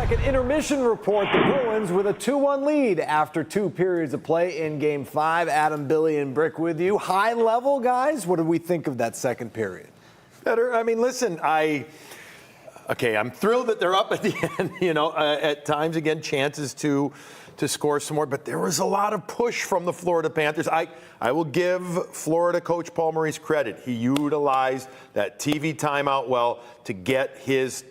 Second intermission report, the Bruins with a 2-1 lead after 2 periods of play in Game 5. Adam, Billy, and Brick with you. High level, guys, what did we think of that second period? Better. I mean, listen, I'm thrilled that they're up at the end, at times, again, chances to score some more, but there was a lot of push from the Florida Panthers. I will give Florida coach Paul Maurice credit. He utilized that TV timeout well to get his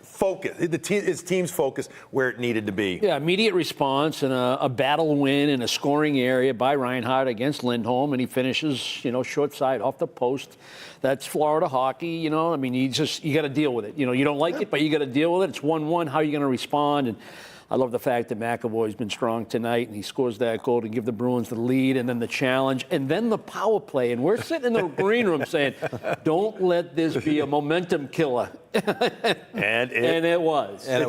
focus, his team's focus where it needed to be. Yeah, immediate response and a battle win in a scoring area by Reinhart against Lindholm, and he finishes, short side off the post. That's Florida hockey, I mean, you got to deal with it. You don't like it, but you got to deal with it. It's 1-1. How are you going to respond? And I love the fact that McAvoy's been strong tonight, and he scores that goal to give the Bruins the lead, and then the challenge, and then the power play. And we're sitting in the green room saying, don't let this be a momentum killer. And it was. And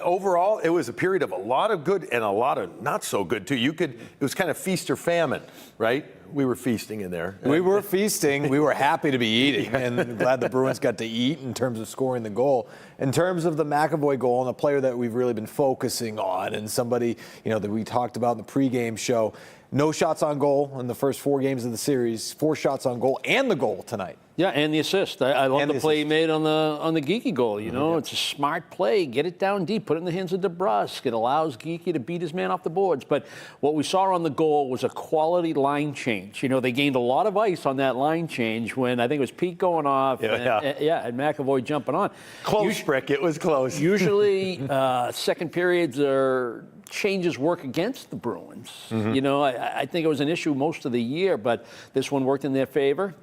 overall, it was a period of a lot of good and a lot of not so good, too. It was kind of feast or famine, right? We were feasting in there. We were feasting. We were happy to be eating, and glad the Bruins got to eat in terms of scoring the goal. In terms of the McAvoy goal, and a player that we've really been focusing on, and somebody that we talked about in the pregame show, no shots on goal in the first 4 games of the series, 4 shots on goal, and the goal tonight. Yeah, and the assist. I love the play he made on the Geekie goal. It's a smart play. Get it down deep. Put it in the hands of DeBrusk. It allows Geekie to beat his man off the boards. But what we saw on the goal was a quality line change. They gained a lot of ice on that line change when I think it was Pete going off. And McAvoy jumping on. Close, Brick. It was close. Usually, second periods changes work against the Bruins. I think it was an issue most of the year, but this one worked in their favor.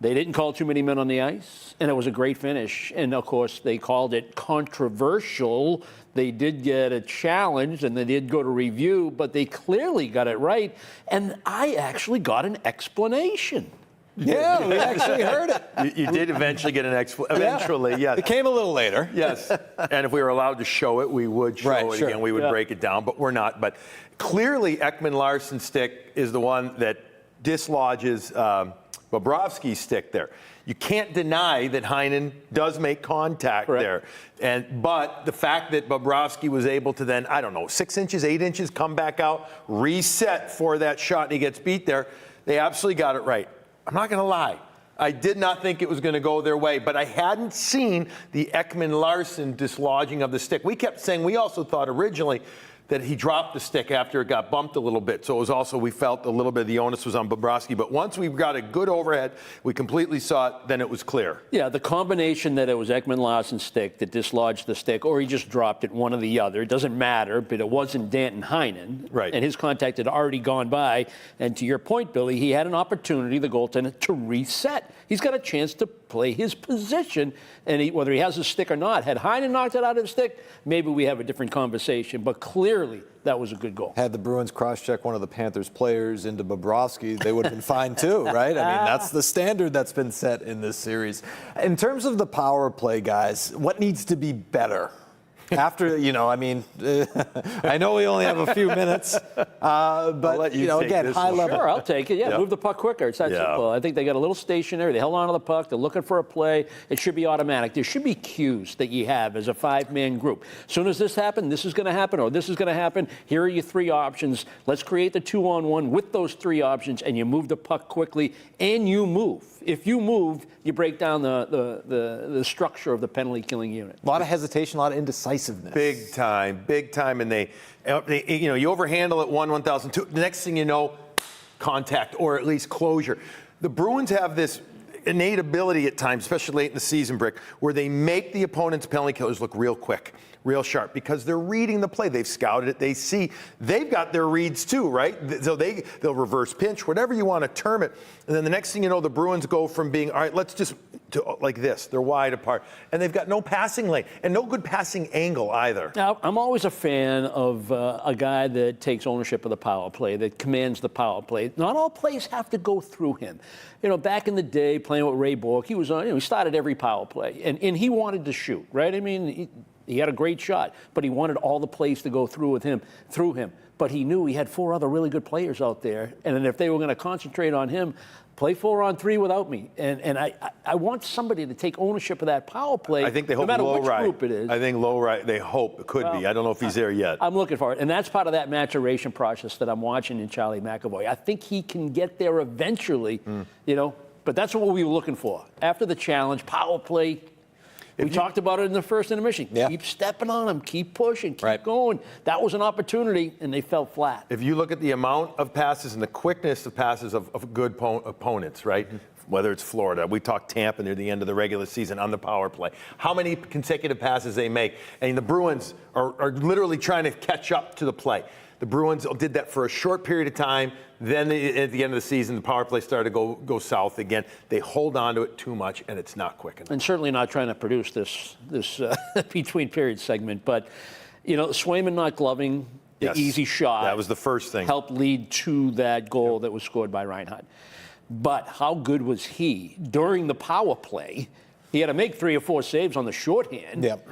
They didn't call too many men on the ice, and it was a great finish. And, of course, they called it controversial. They did get a challenge, and they did go to review, but they clearly got it right. And I actually got an explanation. Yeah, we actually heard it. You did eventually get an explanation. Eventually, yes. It came a little later. Yes. And if we were allowed to show it, we would show it again. We would break it down, but we're not. But clearly, Ekman-Larsson's stick is the one that dislodges Bobrovsky's stick there. You can't deny that Heinen does make contact there. But the fact that Bobrovsky was able to then, 6 inches, 8 inches, come back out, reset for that shot, and he gets beat there, they absolutely got it right. I'm not going to lie. I did not think it was going to go their way, but I hadn't seen the Ekman-Larsson dislodging of the stick. We kept saying, we also thought originally that he dropped the stick after it got bumped a little bit. So it was also, we felt a little bit of the onus was on Bobrovsky. But once we got a good overhead, we completely saw it, then it was clear. Yeah, the combination that it was Ekman-Larsson's stick that dislodged the stick, or he just dropped it, one or the other. It doesn't matter, but it wasn't Danton Heinen. Right. And his contact had already gone by. And to your point, Billy, he had an opportunity, the goaltender, to reset. He's got a chance to play his position, and whether he has a stick or not. Had Heinen knocked it out of the stick, maybe we have a different conversation. But clearly, that was a good goal. Had the Bruins cross-check one of the Panthers players into Bobrovsky, they would have been fine too, right? I mean, that's the standard that's been set in this series. In terms of the power play, guys, what needs to be better? After, I know we only have a few minutes, but, again, high level. Sure, I'll take it. Yeah, move the puck quicker. It's that simple. I think they got a little stationary. They held on to the puck. They're looking for a play. It should be automatic. There should be cues that you have as a 5-man group. As soon as this happens, this is going to happen, or this is going to happen. Here are your 3 options. Let's create the 2-on-1 with those 3 options, and you move the puck quickly, and you move. If you move, you break down the structure of the penalty-killing unit. A lot of hesitation, a lot of indecisiveness. Big time. And they you overhandle it 1,002. The next thing you know, contact or at least closure. The Bruins have this innate ability at times, especially late in the season, Brick, where they make the opponent's penalty killers look real quick, real sharp, because they're reading the play. They've scouted it. They see. They've got their reads too, right? So they'll reverse pinch, whatever you want to term it. And then the next thing you know, the Bruins go from being, all right, let's just to like this. They're wide apart. And they've got no passing lane and no good passing angle either. Now, I'm always a fan of a guy that takes ownership of the power play, that commands the power play. Not all plays have to go through him. Back in the day, playing with Ray Bork, he was on, he started every power play. And he wanted to shoot, right? I mean, He had a great shot, but he wanted all the plays to go through him. But he knew he had 4 other really good players out there, and then if they were going to concentrate on him, play 4-on-3 without me. And I want somebody to take ownership of that power play. I think they hope no matter low which right. group it is. I think low right. They hope it could be. I don't know if he's there yet. I'm looking for it, and that's part of that maturation process that I'm watching in Charlie McAvoy. I think he can get there eventually, But that's what we were looking for after the challenge, power play. We talked about it in the first intermission. Yeah. Keep stepping on them, keep pushing, keep going. That was an opportunity, and they fell flat. If you look at the amount of passes and the quickness of passes of good opponents, right? Whether it's Florida, we talked Tampa near the end of the regular season on the power play. How many consecutive passes they make? And the Bruins are literally trying to catch up to the play. The Bruins did that for a short period of time. Then at the end of the season, the power play started to go south again. They hold on to it too much, and it's not quick enough. And certainly not trying to produce this between period segment. But, Swayman not gloving the easy shot. That was the first thing. Helped lead to that goal that was scored by Reinhart. But how good was he during the power play? He had to make 3 or 4 saves on the shorthand. Yep.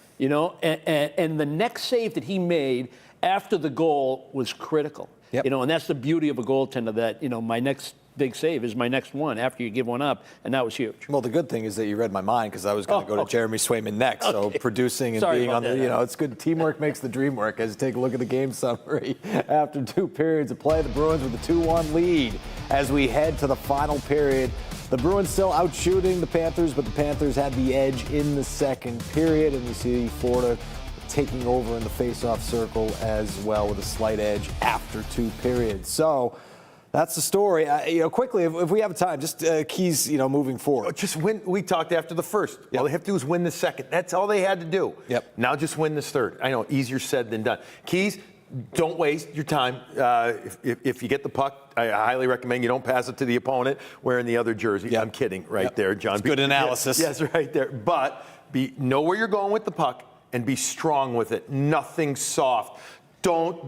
And the next save that he made after the goal was critical. Yep. And that's the beauty of a goaltender that, my next big save is my next one after you give one up, and that was huge. Well, the good thing is that you read my mind because I was going to go to Jeremy Swayman next. So producing and being on the, it's good. Teamwork makes the dream work. As you take a look at the game summary, after 2 periods of play, the Bruins with a 2-1 lead as we head to the final period. The Bruins still out shooting the Panthers, but the Panthers had the edge in the second period, and we see Florida taking over in the face-off circle as well with a slight edge after 2 periods. So that's the story. Quickly, if we have time, just keys, moving forward. Just win. We talked after the first. Yep. All they have to do is win the second. That's all they had to do. Yep. Now just win this third. I know, easier said than done. Keys, don't waste your time. If you get the puck, I highly recommend you don't pass it to the opponent wearing the other jersey. Yep. I'm kidding right there, John. It's good analysis. Yes, right there. But know where you're going with the puck and be strong with it. Nothing soft. Don't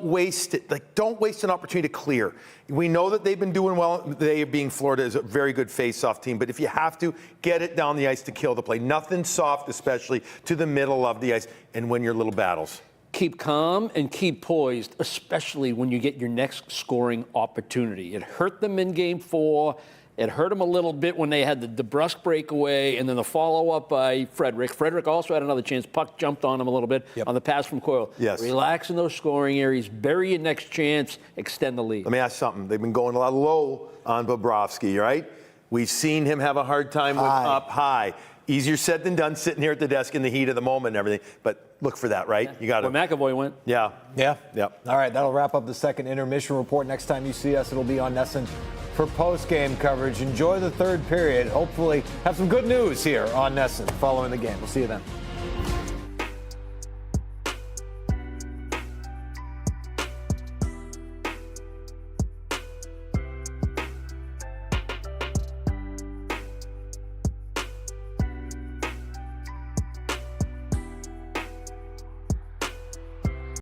waste it. Don't waste an opportunity to clear. We know that they've been doing well. They, being Florida, is a very good face-off team. But if you have to, get it down the ice to kill the play. Nothing soft, especially to the middle of the ice, and win your little battles. Keep calm and keep poised, especially when you get your next scoring opportunity. It hurt them in Game 4. It hurt them a little bit when they had the brusque breakaway and then the follow-up by Frederick. Frederick also had another chance. Puck jumped on him a little bit on the pass from Coyle. Yes. Relax in those scoring areas. Bury your next chance. Extend the lead. Let me ask something. They've been going a lot low on Bobrovsky, right? We've seen him have a hard time with up high. Easier said than done, sitting here at the desk in the heat of the moment and everything. But look for that, right? You got to. Where McAvoy went. Yeah. All right, that'll wrap up the second intermission report. Next time you see us, it'll be on NESN for post-game coverage. Enjoy the third period. Hopefully have some good news here on NESN following the game. We'll see you then.